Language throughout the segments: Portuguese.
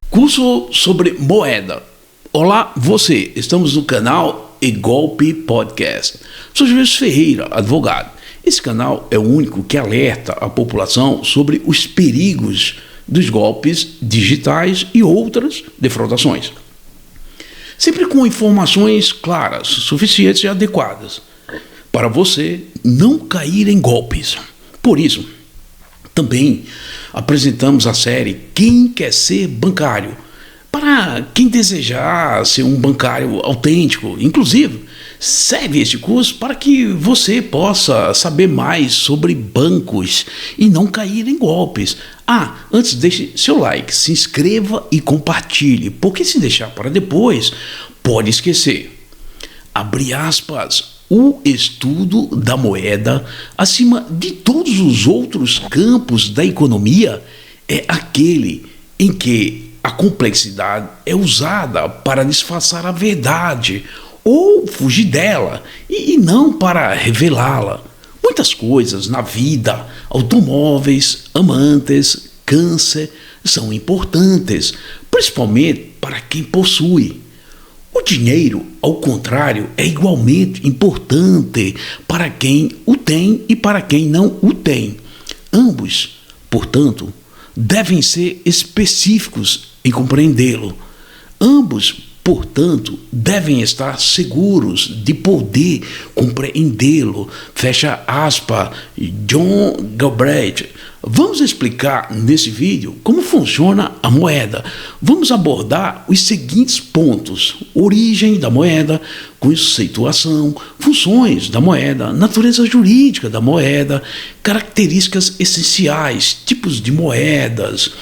Curso sobre moeda. Olá, você. Estamos no canal E Golpe Podcast. Sou Juiz Ferreira, advogado. Esse canal é o único que alerta a população sobre os perigos dos golpes digitais e outras defraudações. Sempre com informações claras, suficientes e adequadas para você não cair em golpes. Por isso, também apresentamos a série Quem Quer Ser Bancário, para quem desejar ser um bancário autêntico. Inclusive, serve este curso para que você possa saber mais sobre bancos e não cair em golpes. Antes deixe seu like, se inscreva e compartilhe, porque se deixar para depois, pode esquecer. Abre aspas. O estudo da moeda, acima de todos os outros campos da economia, é aquele em que a complexidade é usada para disfarçar a verdade ou fugir dela e não para revelá-la. Muitas coisas na vida, automóveis, amantes, câncer, são importantes, principalmente para quem possui. O dinheiro, ao contrário, é igualmente importante para quem o tem e para quem não o tem. Ambos, portanto, devem ser específicos em compreendê-lo. Ambos, portanto, devem estar seguros de poder compreendê-lo. Fecha aspas, John Galbraith. Vamos explicar nesse vídeo como funciona a moeda. Vamos abordar os seguintes pontos: origem da moeda, conceituação, funções da moeda, natureza jurídica da moeda, características essenciais, tipos de moedas,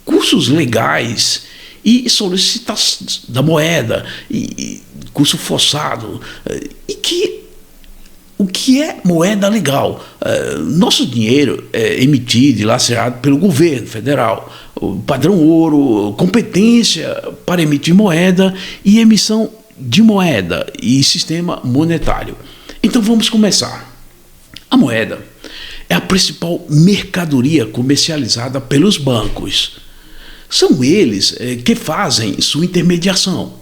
cursos legais e solicitações da moeda, e curso forçado, o que é moeda legal? Nosso dinheiro é emitido e lastreado pelo governo federal. O padrão ouro, competência para emitir moeda e emissão de moeda e sistema monetário. Então vamos começar. A moeda é a principal mercadoria comercializada pelos bancos. São eles que fazem sua intermediação,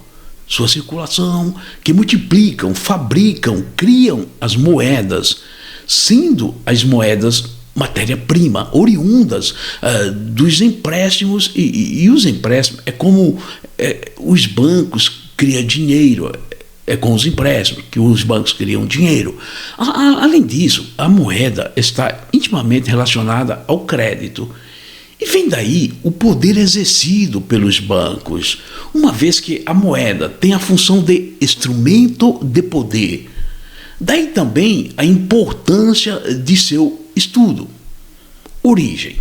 sua circulação, que multiplicam, fabricam, criam as moedas, sendo as moedas matéria-prima, oriundas dos empréstimos, e os empréstimos é como os bancos criam dinheiro, é com os empréstimos que os bancos criam dinheiro. Além disso, a moeda está intimamente relacionada ao crédito. E vem daí o poder exercido pelos bancos, uma vez que a moeda tem a função de instrumento de poder. Daí também a importância de seu estudo. Origem.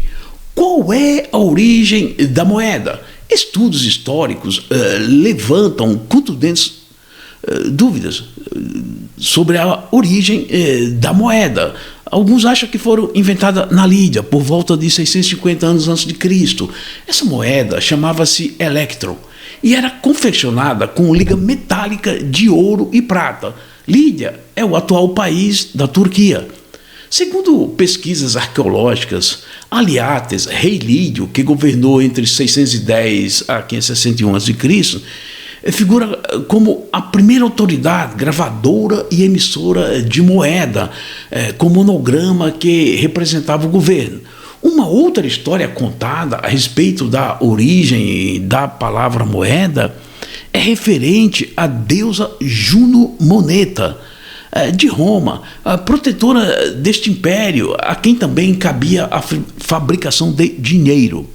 Qual é a origem da moeda? Estudos históricos levantam contundentes dúvidas sobre a origem da moeda. Alguns acham que foram inventadas na Lídia por volta de 650 anos antes de Cristo. Essa moeda chamava-se electro e era confeccionada com liga metálica de ouro e prata. Lídia é o atual país da Turquia. Segundo pesquisas arqueológicas, Aliates, rei Lídio, que governou entre 610 a 561 a.C., figura como a primeira autoridade gravadora e emissora de moeda, com monograma que representava o governo. Uma outra história contada a respeito da origem da palavra moeda é referente à deusa Juno Moneta, de Roma, a protetora deste império, a quem também cabia a fabricação de dinheiro.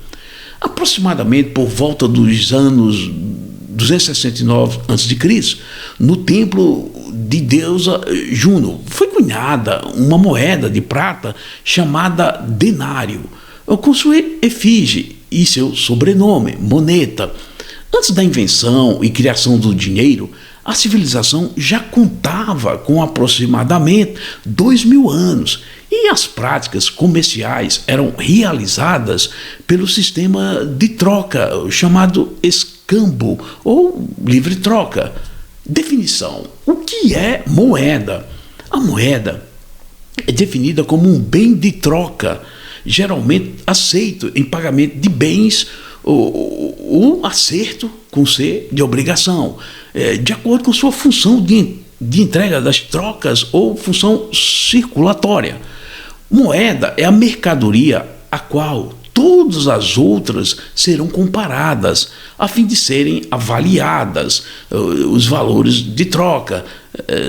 Aproximadamente por volta dos anos 269 a.C., no templo de deusa Juno, foi cunhada uma moeda de prata chamada denário, com sua efígie e seu sobrenome, moneta. Antes da invenção e criação do dinheiro, a civilização já contava com aproximadamente 2.000 anos e as práticas comerciais eram realizadas pelo sistema de troca chamado escambo ou livre troca. Definição: o que é moeda? A moeda é definida como um bem de troca, geralmente aceito em pagamento de bens ou acerto com C de obrigação, de acordo com sua função de entrega das trocas ou função circulatória. Moeda é a mercadoria a qual todas as outras serão comparadas, a fim de serem avaliadas, os valores de troca,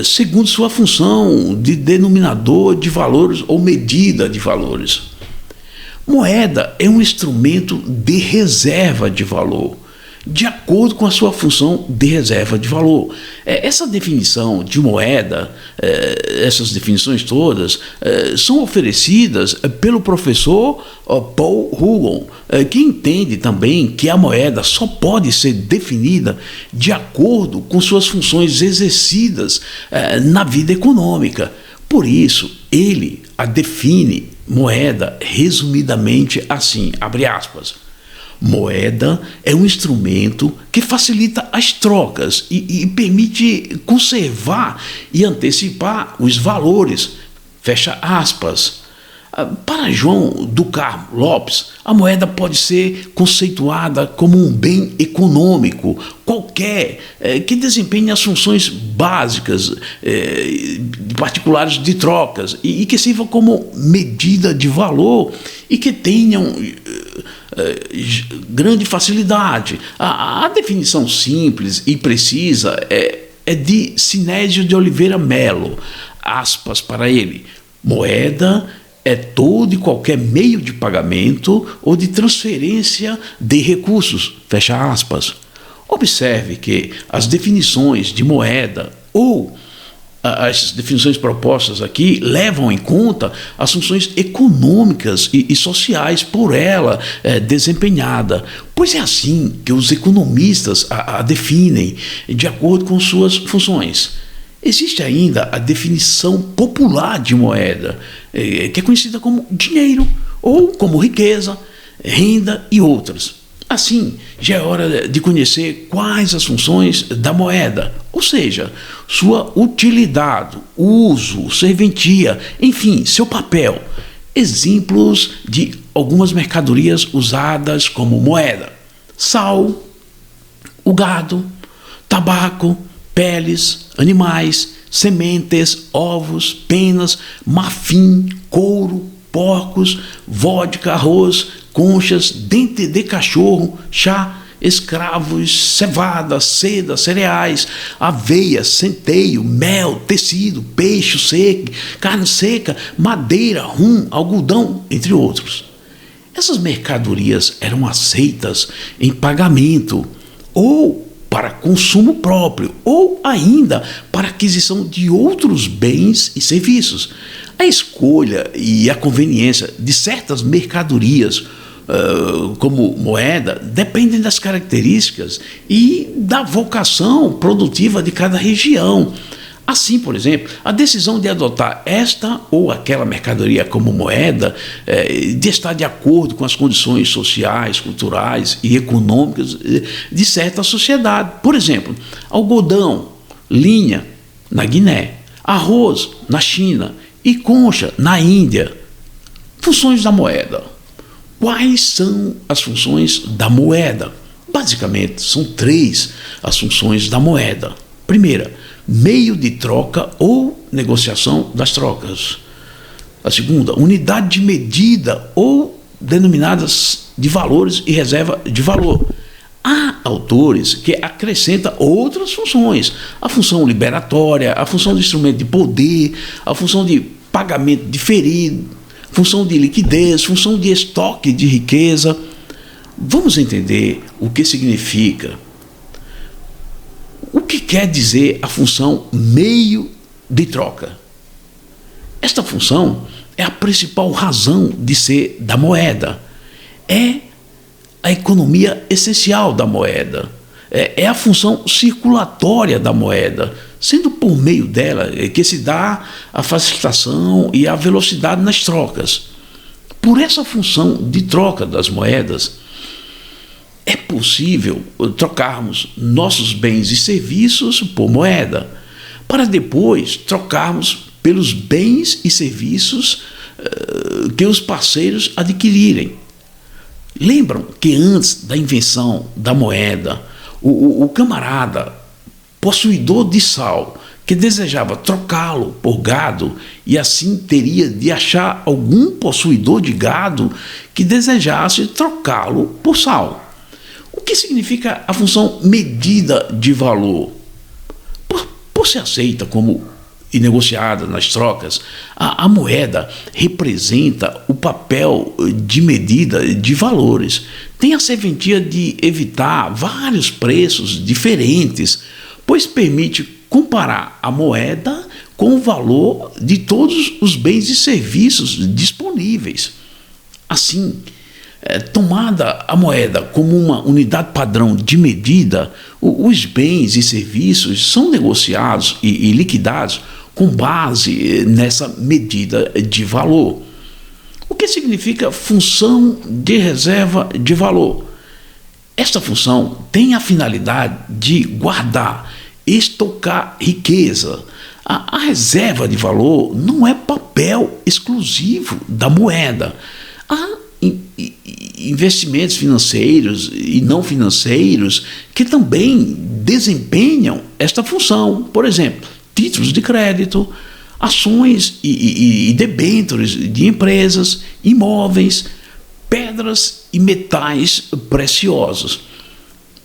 segundo sua função de denominador de valores ou medida de valores. Moeda é um instrumento de reserva de valor, de acordo com a sua função de reserva de valor. Essa definição de moeda, essas definições todas, são oferecidas pelo professor Paul Hugon, que entende também que a moeda só pode ser definida de acordo com suas funções exercidas na vida econômica. Por isso, ele a define moeda resumidamente assim, abre aspas: moeda é um instrumento que facilita as trocas e permite conservar e antecipar os valores, fecha aspas. Para João do Carmo Lopes, a moeda pode ser conceituada como um bem econômico qualquer que desempenhe as funções básicas particulares de trocas e que sirva como medida de valor e que tenham grande facilidade. A definição simples e precisa é de Sinésio de Oliveira Melo, aspas para ele: moeda é todo e qualquer meio de pagamento ou de transferência de recursos, fecha aspas. Observe que as definições de moeda ou as definições propostas aqui levam em conta as funções econômicas e sociais por ela desempenhada, pois é assim que os economistas a definem, de acordo com suas funções. Existe ainda a definição popular de moeda, que é conhecida como dinheiro ou como riqueza, renda e outras. Assim, já é hora de conhecer quais as funções da moeda, ou seja, sua utilidade, uso, serventia, enfim, seu papel. Exemplos de algumas mercadorias usadas como moeda: sal, o gado, tabaco, peles, animais, sementes, ovos, penas, marfim, couro, porcos, vodka, arroz, conchas, dente de cachorro, chá, escravos, cevada, seda, cereais, aveia, centeio, mel, tecido, peixe seco, carne seca, madeira, rum, algodão, entre outros. Essas mercadorias eram aceitas em pagamento ou para consumo próprio, ou ainda para aquisição de outros bens e serviços. A escolha e a conveniência de certas mercadorias, como moeda, dependem das características e da vocação produtiva de cada região. Assim, por exemplo, a decisão de adotar esta ou aquela mercadoria como moeda, de estar de acordo com as condições sociais, culturais e econômicas de certa sociedade. Por exemplo, algodão, linha na Guiné, arroz na China e concha na Índia. Funções da moeda. Quais são as funções da moeda? Basicamente, são 3 as funções da moeda. Primeira, meio de troca ou negociação das trocas. A segunda, unidade de medida ou denominadas de valores e reserva de valor. Há autores que acrescentam outras funções: a função liberatória, a função de instrumento de poder, a função de pagamento diferido, função de liquidez, função de estoque de riqueza. Vamos entender o que significa. O que quer dizer a função meio de troca? Esta função é a principal razão de ser da moeda. É a economia essencial da moeda. é a função circulatória da moeda, sendo por meio dela que se dá a facilitação e a velocidade nas trocas. Por essa função de troca das moedas, é possível trocarmos nossos bens e serviços por moeda, para depois trocarmos pelos bens e serviços que os parceiros adquirirem. Lembram que antes da invenção da moeda, o camarada possuidor de sal que desejava trocá-lo por gado e assim teria de achar algum possuidor de gado que desejasse trocá-lo por sal. O que significa a função medida de valor? Por ser aceita como e negociada nas trocas, a moeda representa o papel de medida de valores. Tem a serventia de evitar vários preços diferentes, pois permite comparar a moeda com o valor de todos os bens e serviços disponíveis. Assim, tomada a moeda como uma unidade padrão de medida, os bens e serviços são negociados e liquidados com base nessa medida de valor. O que significa função de reserva de valor? Esta função tem a finalidade de guardar, estocar riqueza. A reserva de valor não é papel exclusivo da moeda. Há investimentos financeiros e não financeiros que também desempenham esta função. Por exemplo, títulos de crédito, ações e debêntures de empresas, imóveis, pedras e metais preciosos.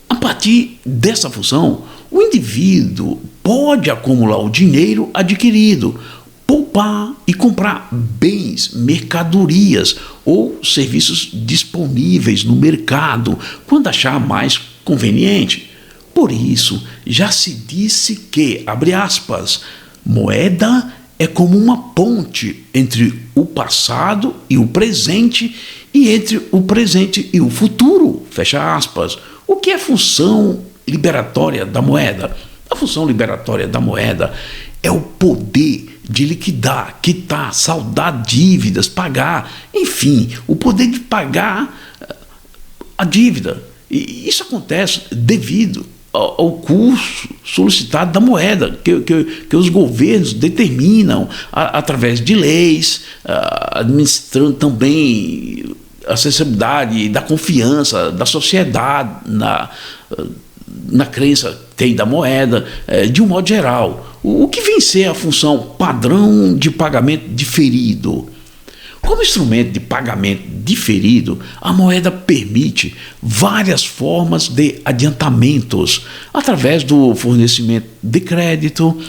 A partir dessa função, o indivíduo pode acumular o dinheiro adquirido, poupar e comprar bens, mercadorias ou serviços disponíveis no mercado quando achar mais conveniente. Por isso, já se disse que, abre aspas, moeda é como uma ponte entre o passado e o presente e entre o presente e o futuro, fecha aspas. O que é função liberatória da moeda? A função liberatória da moeda é o poder de liquidar, quitar, saldar dívidas, pagar, enfim, o poder de pagar a dívida. E isso acontece devido ao curso solicitado da moeda, que os governos determinam através de leis, administrando também a acessibilidade da confiança da sociedade na crença que tem da moeda, de um modo geral. O que vem ser a função padrão de pagamento diferido? Como instrumento de pagamento diferido, a moeda permite várias formas de adiantamentos através do fornecimento de crédito.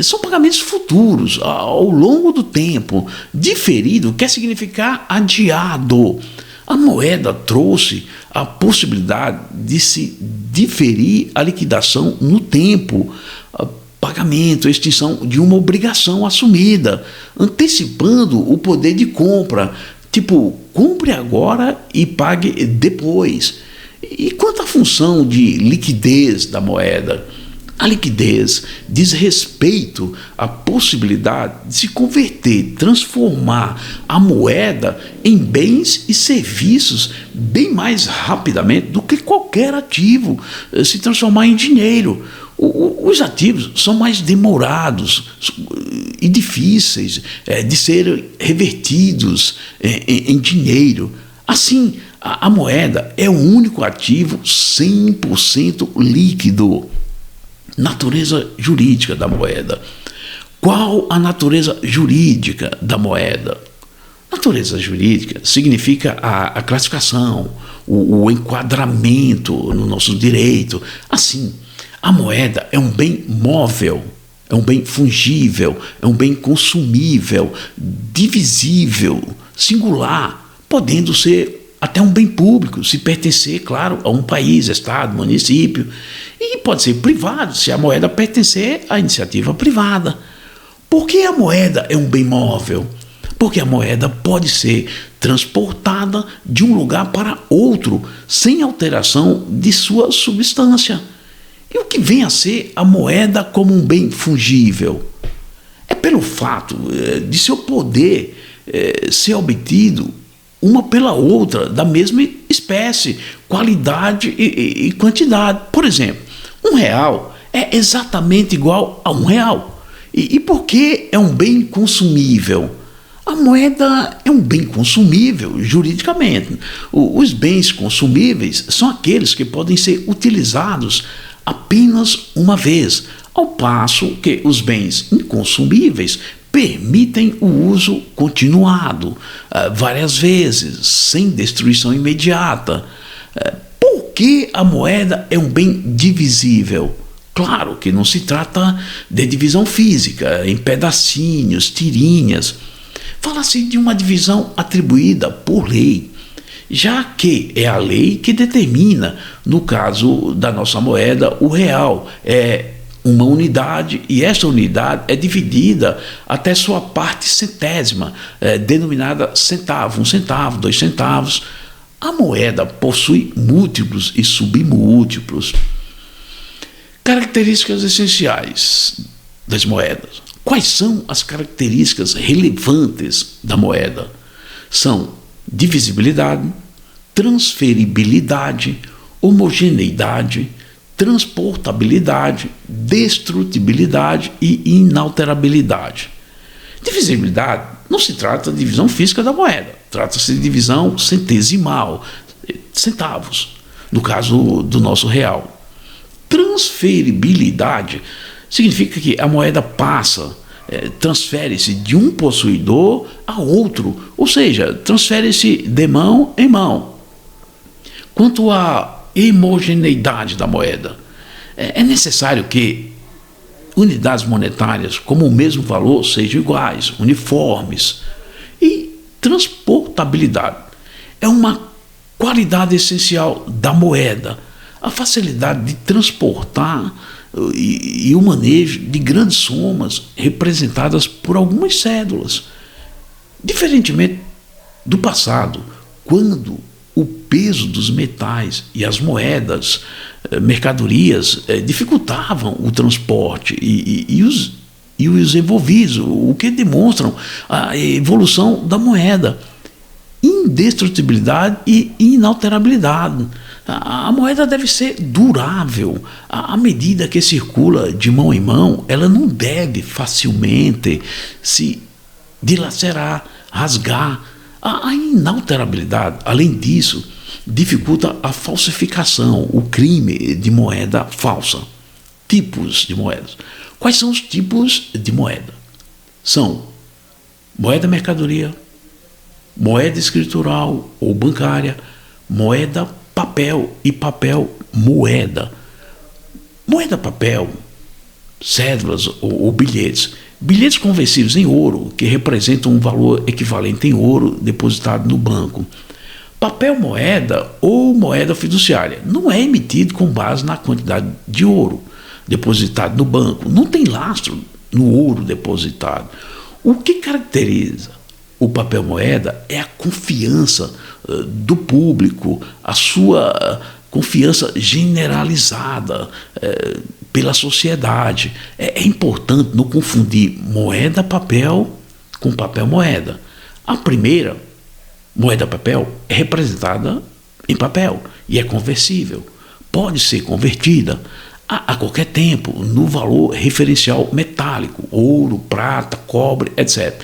São pagamentos futuros ao longo do tempo. Diferido quer significar adiado. A moeda trouxe a possibilidade de se diferir a liquidação no tempo, pagamento, extinção de uma obrigação assumida, antecipando o poder de compra, tipo, compre agora e pague depois. E quanto à função de liquidez da moeda? A liquidez diz respeito à possibilidade de se converter, transformar a moeda em bens e serviços bem mais rapidamente do que qualquer ativo se transformar em dinheiro. Os ativos são mais demorados e difíceis de serem revertidos em dinheiro. Assim, a moeda é o único ativo 100% líquido. Natureza jurídica da moeda. Qual a natureza jurídica da moeda? Natureza jurídica significa a classificação, o enquadramento no nosso direito. Assim, a moeda é um bem móvel, é um bem fungível, é um bem consumível, divisível, singular, podendo ser até um bem público, se pertencer, claro, a um país, estado, município, e pode ser privado, se a moeda pertencer à iniciativa privada. Por que a moeda é um bem móvel? Porque a moeda pode ser transportada de um lugar para outro, sem alteração de sua substância. E o que vem a ser a moeda como um bem fungível? É pelo fato de seu poder ser obtido uma pela outra, da mesma espécie, qualidade e quantidade. Por exemplo, R$ 1 é exatamente igual a R$ 1. E por que é um bem consumível? A moeda é um bem consumível juridicamente. Os bens consumíveis são aqueles que podem ser utilizados apenas uma vez, ao passo que os bens inconsumíveis permitem o uso continuado, várias vezes, sem destruição imediata. Por que a moeda é um bem divisível? Claro que não se trata de divisão física, em pedacinhos, tirinhas. Fala-se de uma divisão atribuída por lei, já que é a lei que determina, no caso da nossa moeda, o real é uma unidade e esta unidade é dividida até sua parte centésima, denominada centavo, 1 centavo, 2 centavos. A moeda possui múltiplos e submúltiplos. Características essenciais das moedas. Quais são as características relevantes da moeda? São divisibilidade, transferibilidade, homogeneidade, transportabilidade, destrutibilidade e inalterabilidade. Divisibilidade não se trata de divisão física da moeda, trata-se de divisão centesimal, centavos, no caso do nosso real. Transferibilidade significa que a moeda transfere-se de um possuidor a outro, ou seja, transfere-se de mão em mão. Quanto à homogeneidade da moeda, é necessário que unidades monetárias como o mesmo valor sejam iguais, uniformes. E transportabilidade é uma qualidade essencial da moeda, a facilidade de transportar e o manejo de grandes somas representadas por algumas cédulas. Diferentemente do passado, quando o peso dos metais e as moedas, mercadorias, dificultavam o transporte e os envolvidos, o que demonstram a evolução da moeda. Indestrutibilidade e inalterabilidade. A moeda deve ser durável. À medida que circula de mão em mão, ela não deve facilmente se dilacerar, rasgar. A inalterabilidade, além disso, dificulta a falsificação, o crime de moeda falsa. Tipos de moedas. Quais são os tipos de moeda? São moeda mercadoria, moeda escritural ou bancária, moeda papel e papel moeda. Moeda papel, cédulas ou bilhetes. Bilhetes conversíveis em ouro, que representam um valor equivalente em ouro depositado no banco. Papel moeda ou moeda fiduciária não é emitido com base na quantidade de ouro depositado no banco. Não tem lastro no ouro depositado. O que caracteriza o papel moeda é a confiança do público, a sua confiança generalizada pela sociedade. É importante não confundir moeda papel com papel moeda. A primeira, moeda papel, é representada em papel e é conversível. Pode ser convertida a qualquer tempo no valor referencial metálico, ouro, prata, cobre, etc.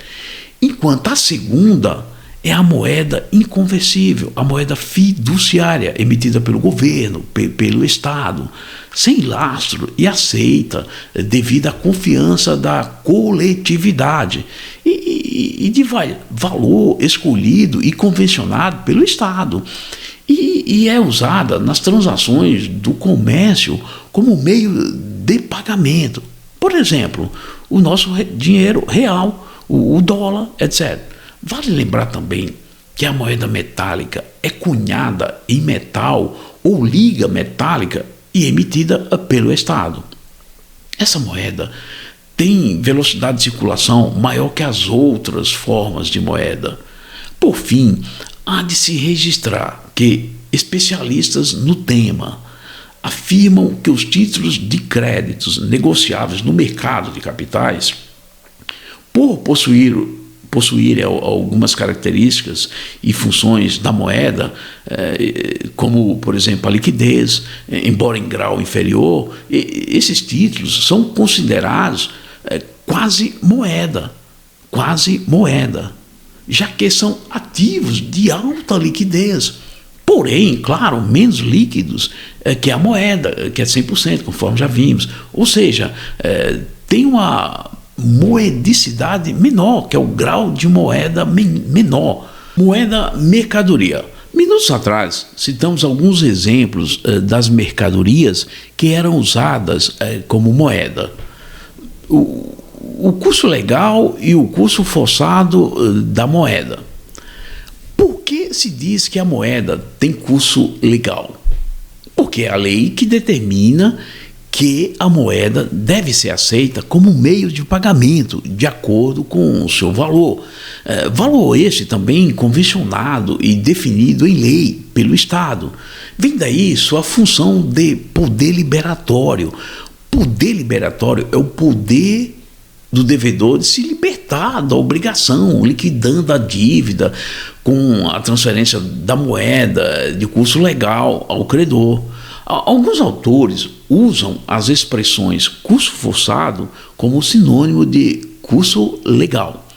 Enquanto a segunda é a moeda inconversível, a moeda fiduciária, emitida pelo governo, pelo Estado, sem lastro e aceita devido à confiança da coletividade e de valor escolhido e convencionado pelo Estado. E é usada nas transações do comércio como meio de pagamento. Por exemplo, o nosso dinheiro real, o dólar, etc. Vale lembrar também que a moeda metálica é cunhada em metal ou liga metálica e emitida pelo Estado. Essa moeda tem velocidade de circulação maior que as outras formas de moeda. Por fim, há de se registrar que especialistas no tema afirmam que os títulos de créditos negociáveis no mercado de capitais, por possuírem algumas características e funções da moeda, como, por exemplo, a liquidez, embora em grau inferior, esses títulos são considerados quase moeda, já que são ativos de alta liquidez. Porém, claro, menos líquidos que a moeda, que é 100%, conforme já vimos. Ou seja, tem uma moedicidade menor, que é o grau de moeda menor. Moeda mercadoria. Minutos atrás, citamos alguns exemplos das mercadorias que eram usadas como moeda. O curso legal e o curso forçado da moeda. Por que se diz que a moeda tem curso legal? Porque é a lei que determina que a moeda deve ser aceita como meio de pagamento de acordo com o seu valor. Valor este também convencionado e definido em lei pelo Estado. Vem daí sua função de poder liberatório. Poder liberatório é o poder do devedor de se libertar da obrigação, liquidando a dívida com a transferência da moeda de curso legal ao credor. Alguns autores usam as expressões curso forçado como sinônimo de curso legal.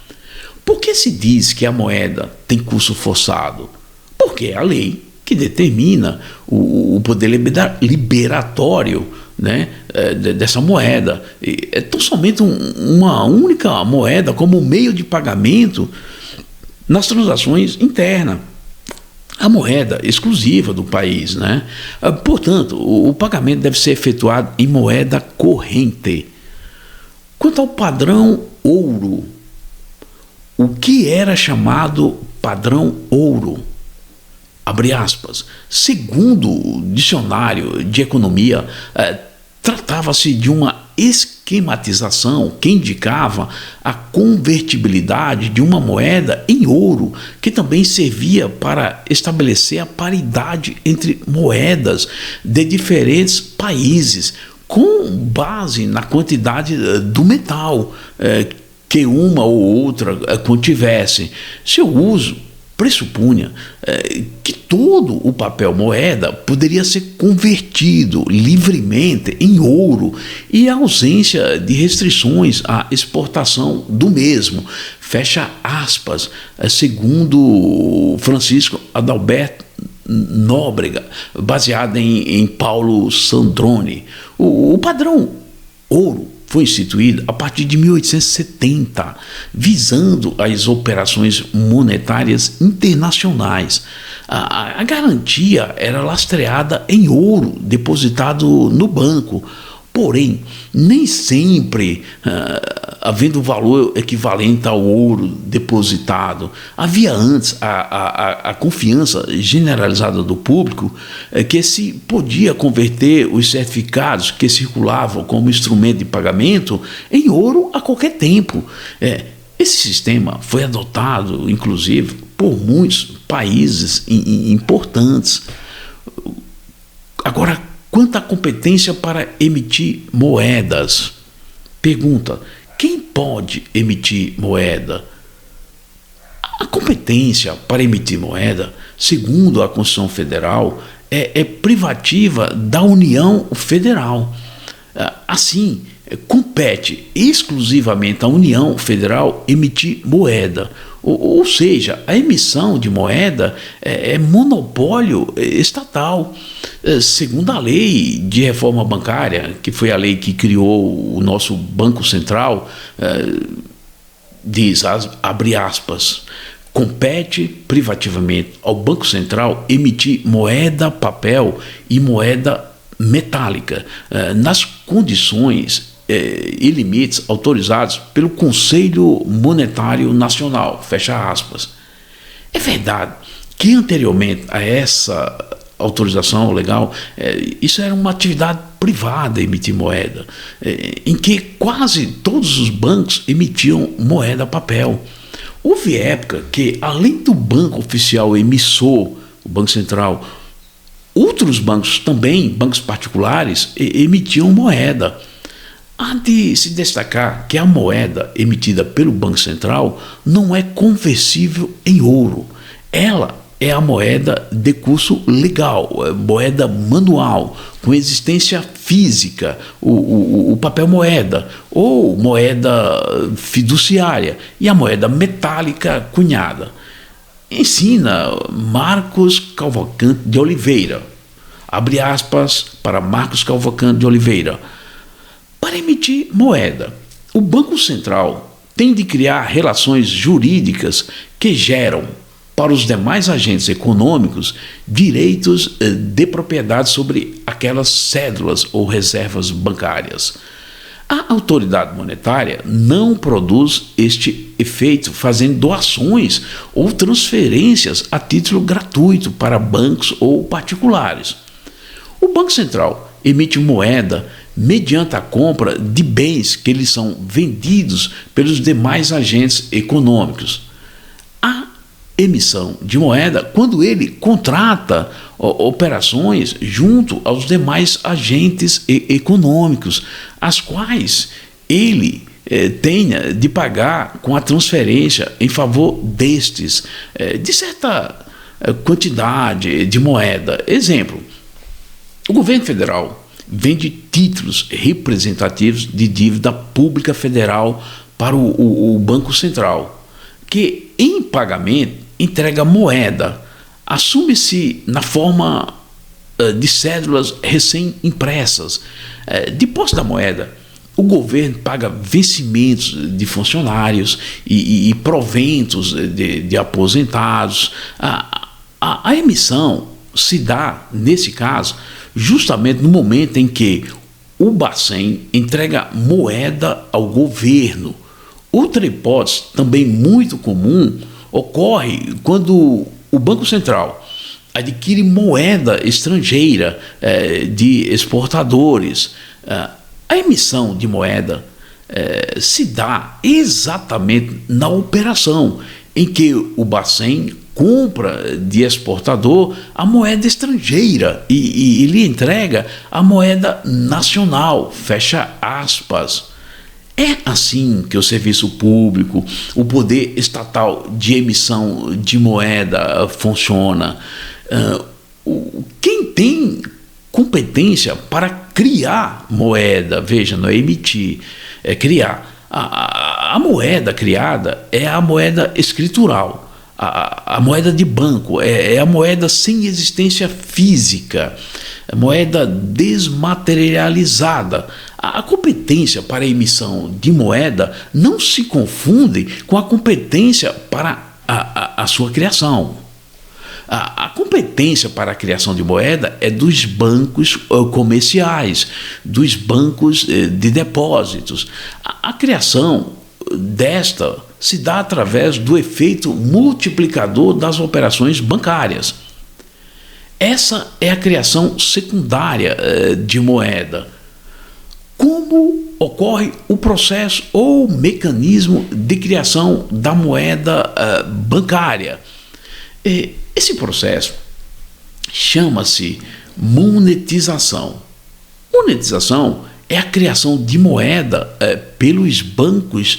Por que se diz que a moeda tem curso forçado? Porque é a lei que determina o poder liberatório, né, dessa moeda. É tão somente uma única moeda como meio de pagamento nas transações internas. A moeda exclusiva do país, né? Portanto, o pagamento deve ser efetuado em moeda corrente. Quanto ao padrão ouro, o que era chamado padrão ouro? Abre aspas. Segundo o dicionário de economia, tratava-se de uma esquematização que indicava a convertibilidade de uma moeda em ouro, que também servia para estabelecer a paridade entre moedas de diferentes países, com base na quantidade do metal que uma ou outra contivesse. Seu uso pressupunha que todo o papel moeda poderia ser convertido livremente em ouro e a ausência de restrições à exportação do mesmo. Fecha aspas, segundo Francisco Adalberto Nóbrega, baseado em Paulo Sandrone. O padrão ouro foi instituído a partir de 1870, visando as operações monetárias internacionais. A garantia era lastreada em ouro depositado no banco, porém, nem sempre havendo valor equivalente ao ouro depositado. Havia antes a confiança generalizada do público que se podia converter os certificados que circulavam como instrumento de pagamento em ouro a qualquer tempo. Esse sistema foi adotado, inclusive, por muitos países importantes. Agora, quanto à competência para emitir moedas, pergunta: quem pode emitir moeda? A competência para emitir moeda, segundo a Constituição Federal, é privativa da União Federal. Assim, compete exclusivamente à União Federal emitir moeda. Ou seja, a emissão de moeda é monopólio estatal. Segundo a lei de reforma bancária, que foi a lei que criou o nosso Banco Central, diz, abre aspas, compete privativamente ao Banco Central emitir moeda papel e moeda metálica, nas condições e limites autorizados pelo Conselho Monetário Nacional, fecha aspas. É verdade que anteriormente a essa autorização legal, isso era uma atividade privada, emitir moeda, em que quase todos os bancos emitiam moeda papel. Houve época que, além do banco oficial emissor, o Banco Central, outros bancos também, bancos particulares, emitiam moeda. Há de se destacar que a moeda emitida pelo Banco Central não é conversível em ouro. Ela é a moeda de curso legal, moeda manual, com existência física, o papel moeda, ou moeda fiduciária, e a moeda metálica cunhada. Ensina Marcos Cavalcante de Oliveira, abre aspas para Marcos Cavalcante de Oliveira. Para emitir moeda, o Banco Central tem de criar relações jurídicas que geram, para os demais agentes econômicos, direitos de propriedade sobre aquelas cédulas ou reservas bancárias. A autoridade monetária não produz este efeito fazendo doações ou transferências a título gratuito para bancos ou particulares. O Banco Central emite moeda mediante a compra de bens que lhes são vendidos pelos demais agentes econômicos. A emissão de moeda quando ele contrata operações junto aos demais agentes econômicos, as quais ele tenha de pagar com a transferência em favor destes, de certa quantidade de moeda. Exemplo, o governo federal vende títulos representativos de dívida pública federal para o Banco Central, que em pagamento entrega moeda, assume-se na forma de cédulas recém-impressas. De posse da moeda, o governo paga vencimentos de funcionários e proventos de aposentados. A emissão se dá, nesse caso, justamente no momento em que o Bacen entrega moeda ao governo. Outra hipótese, também muito comum, ocorre quando o Banco Central adquire moeda estrangeira de exportadores. A emissão de moeda se dá exatamente na operação em que o Bacen compra de exportador a moeda estrangeira e lhe entrega a moeda nacional, fecha aspas. É assim que o serviço público, o poder estatal de emissão de moeda funciona. Quem tem competência para criar moeda, veja, não é emitir, é criar. A moeda criada é a moeda escritural, a moeda de banco, é a moeda sem existência física, moeda desmaterializada. A competência para a emissão de moeda não se confunde com a competência para a sua criação. A competência para a criação de moeda é dos bancos comerciais, dos bancos de depósitos. A criação desta se dá através do efeito multiplicador das operações bancárias. Essa é a criação secundária de moeda. Como ocorre o processo ou mecanismo de criação da moeda bancária? Esse processo chama-se monetização. Monetização é a criação de moeda pelos bancos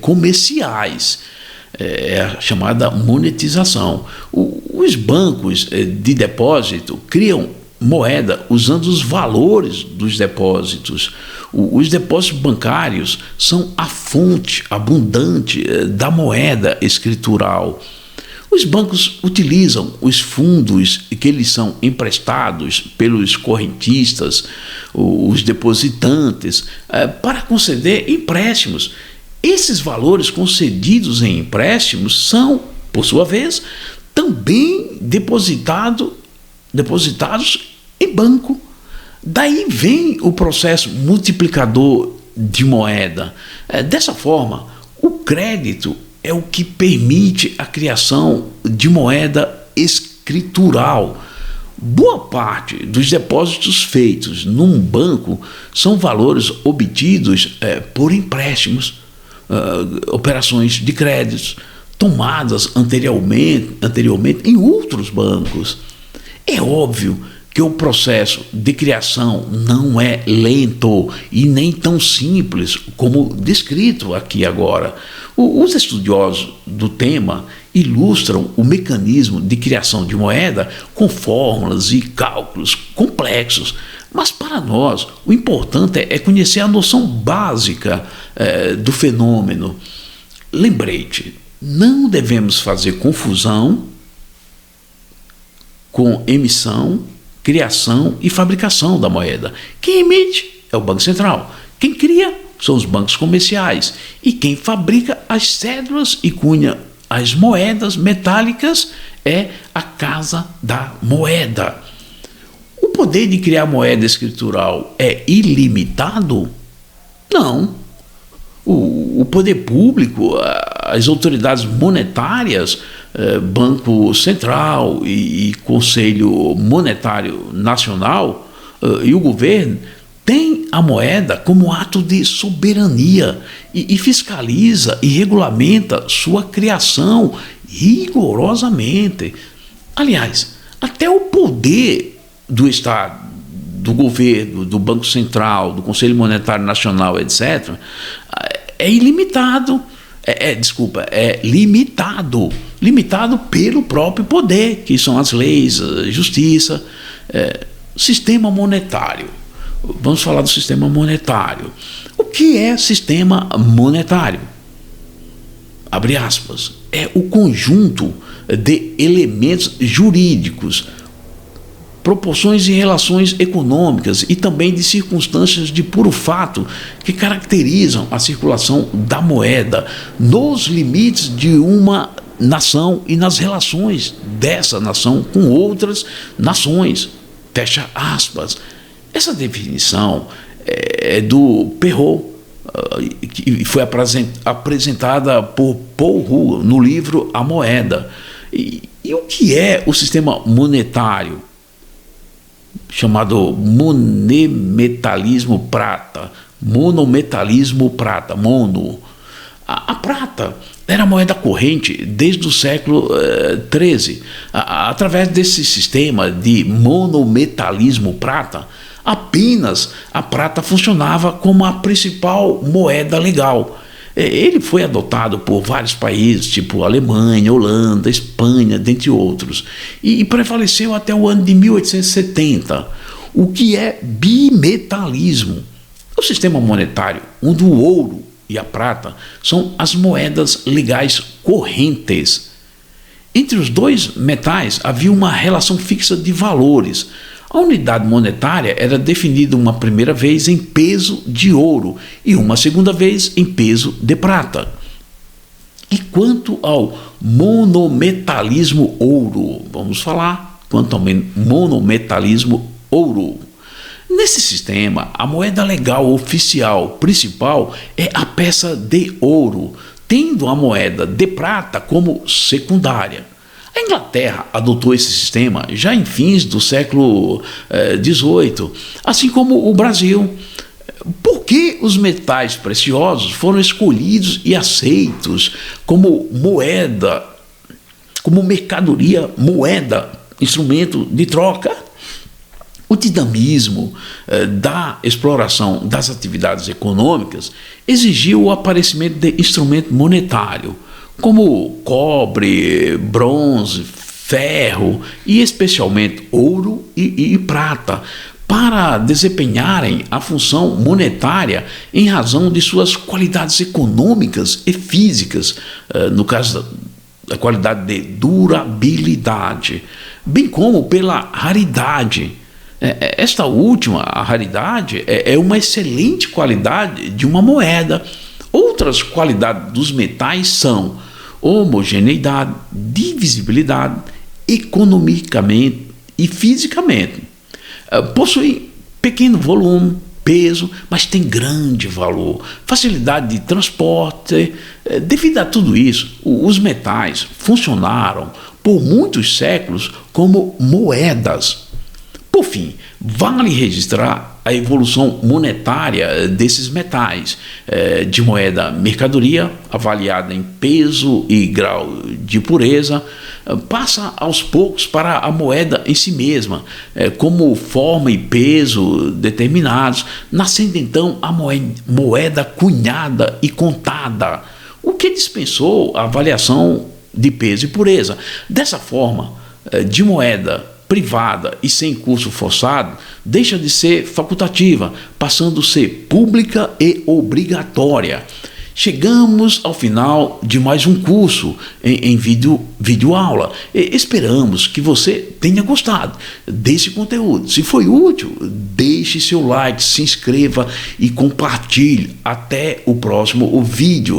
comerciais, é a chamada monetização. Os bancos de depósito criam moeda usando os valores dos depósitos. Os depósitos bancários são a fonte abundante da moeda escritural. Os bancos utilizam os fundos que lhes são emprestados pelos correntistas, os depositantes, para conceder empréstimos. Esses valores concedidos em empréstimos são, por sua vez, também depositados em banco. Daí vem o processo multiplicador de moeda. Dessa forma, o crédito é o que permite a criação de moeda escritural. Boa parte dos depósitos feitos num banco são valores obtidos por empréstimos, operações de créditos. tomadas anteriormente em outros bancos. É óbvio que o processo de criação não é lento e nem tão simples como descrito aqui agora. Os estudiosos do tema ilustram o mecanismo de criação de moeda com fórmulas e cálculos complexos, mas para nós o importante é conhecer a noção básica do fenômeno. Lembrete, não devemos fazer confusão com emissão, criação e fabricação da moeda. Quem emite é o Banco Central. Quem cria são os bancos comerciais. E quem fabrica as cédulas e cunha as moedas metálicas é a Casa da Moeda. O poder de criar moeda escritural é ilimitado? Não. O poder público, as autoridades monetárias, Banco Central e Conselho Monetário Nacional e o governo têm a moeda como ato de soberania e fiscaliza e regulamenta sua criação rigorosamente. Aliás, até o poder do Estado, do governo, do Banco Central, do Conselho Monetário Nacional, etc., é ilimitado. É limitado pelo próprio poder, que são as leis, a justiça. Sistema monetário. Vamos falar do sistema monetário. O que é sistema monetário? Abre aspas. É o conjunto de elementos jurídicos, proporções e relações econômicas e também de circunstâncias de puro fato que caracterizam a circulação da moeda nos limites de uma nação e nas relações dessa nação com outras nações. Fecha aspas. Essa definição é do Perrault, que foi apresentada por Paul Roux no livro A Moeda. E o que é o sistema monetário? Chamado monometalismo prata, mono. A prata era a moeda corrente desde o século XIII. Através desse sistema de monometalismo prata, apenas a prata funcionava como a principal moeda legal. Ele foi adotado por vários países, tipo Alemanha, Holanda, Espanha, dentre outros, e prevaleceu até o ano de 1870. O que é bimetalismo? O sistema monetário, onde o ouro e a prata são as moedas legais correntes. Entre os dois metais havia uma relação fixa de valores. A unidade monetária era definida uma primeira vez em peso de ouro e uma segunda vez em peso de prata. E quanto ao monometalismo ouro, vamos falar quanto ao monometalismo ouro. Nesse sistema, a moeda legal oficial principal é a peça de ouro, tendo a moeda de prata como secundária. A Inglaterra adotou esse sistema já em fins do século XVIII, assim como o Brasil. Por que os metais preciosos foram escolhidos e aceitos como moeda, como mercadoria, moeda, instrumento de troca? O dinamismo da exploração das atividades econômicas exigiu o aparecimento de instrumento monetário, como cobre, bronze, ferro e especialmente ouro e prata, para desempenharem a função monetária em razão de suas qualidades econômicas e físicas, no caso da qualidade de durabilidade, bem como pela raridade. Esta última, a raridade, é uma excelente qualidade de uma moeda. Outras qualidades dos metais são homogeneidade, divisibilidade, economicamente e fisicamente. Possuem pequeno volume, peso, mas tem grande valor, facilidade de transporte. Devido a tudo isso, os metais funcionaram por muitos séculos como moedas. Por fim, Vale registrar a evolução monetária desses metais, de moeda mercadoria, avaliada em peso e grau de pureza, passa aos poucos para a moeda em si mesma, como forma e peso determinados, nascendo então a moeda cunhada e contada, o que dispensou a avaliação de peso e pureza. Dessa forma, de moeda privada e sem curso forçado, deixa de ser facultativa, passando a ser pública e obrigatória. Chegamos ao final de mais um curso em vídeo-aula. Esperamos que você tenha gostado desse conteúdo. Se foi útil, deixe seu like, se inscreva e compartilhe. Até o próximo vídeo.